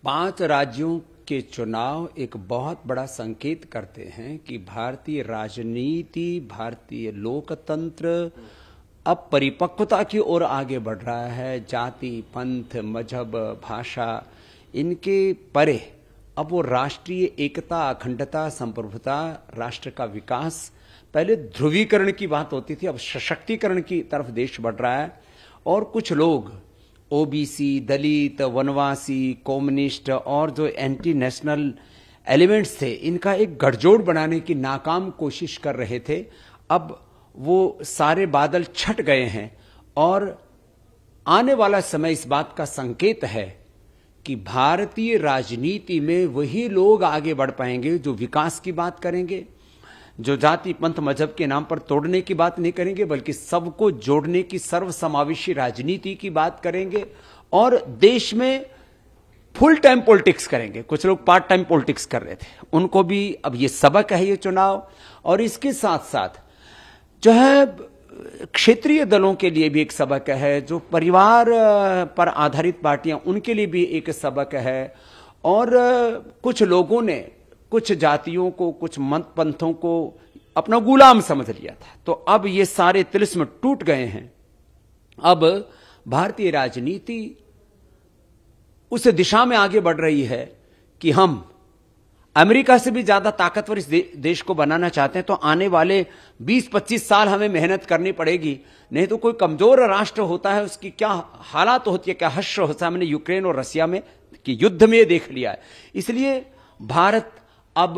5 राज्यों के चुनाव एक बहुत बड़ा संकेत करते हैं कि भारतीय राजनीति, भारतीय लोकतंत्र अब परिपक्वता की ओर आगे बढ़ रहा है। जाति, पंथ, मजहब, भाषा इनके परे अब वो राष्ट्रीय एकता, अखंडता, संप्रभुता, राष्ट्र का विकास, पहले ध्रुवीकरण की बात होती थी, अब सशक्तिकरण की तरफ देश बढ़ रहा है। और कुछ लोग ओबीसी, दलित, वनवासी, कम्युनिस्ट और जो एंटी नेशनल एलिमेंट्स थे, इनका एक गठजोड़ बनाने की नाकाम कोशिश कर रहे थे। अब वो सारे बादल छट गए हैं और आने वाला समय इस बात का संकेत है कि भारतीय राजनीति में वही लोग आगे बढ़ पाएंगे जो विकास की बात करेंगे, जो जाति, पंथ, मजहब के नाम पर तोड़ने की बात नहीं करेंगे, बल्कि सबको जोड़ने की सर्वसमावेशी राजनीति की बात करेंगे और देश में फुल टाइम पॉलिटिक्स करेंगे। कुछ लोग पार्ट टाइम पॉलिटिक्स कर रहे थे, उनको भी अब ये सबक है, ये चुनाव। और इसके साथ साथ जो है क्षेत्रीय दलों के लिए भी एक सबक है, जो परिवार पर आधारित पार्टियां, उनके लिए भी एक सबक है। और कुछ लोगों ने कुछ जातियों को, कुछ मत पंथों को अपना गुलाम समझ लिया था, तो अब ये सारे तिलिस्म टूट गए हैं। अब भारतीय राजनीति उस दिशा में आगे बढ़ रही है कि हम अमेरिका से भी ज्यादा ताकतवर इस देश को बनाना चाहते हैं, तो आने वाले 20-25 साल हमें मेहनत करनी पड़ेगी। नहीं तो कोई कमजोर राष्ट्र होता है, उसकी क्या हालात होती है, क्या हश्र होता है। हमने यूक्रेन और रसिया में कि युद्ध में देख लिया है। इसलिए भारत अब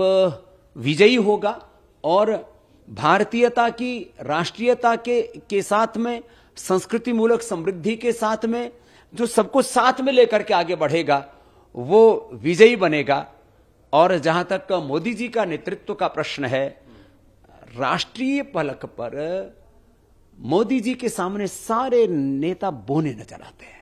विजयी होगा और भारतीयता की, राष्ट्रीयता के साथ में, संस्कृति मूलक समृद्धि के साथ में, जो सबको साथ में लेकर के आगे बढ़ेगा, वो विजयी बनेगा। और जहां तक मोदी जी का नेतृत्व का प्रश्न है, राष्ट्रीय पलक पर मोदी जी के सामने सारे नेता बोने नजर आते हैं।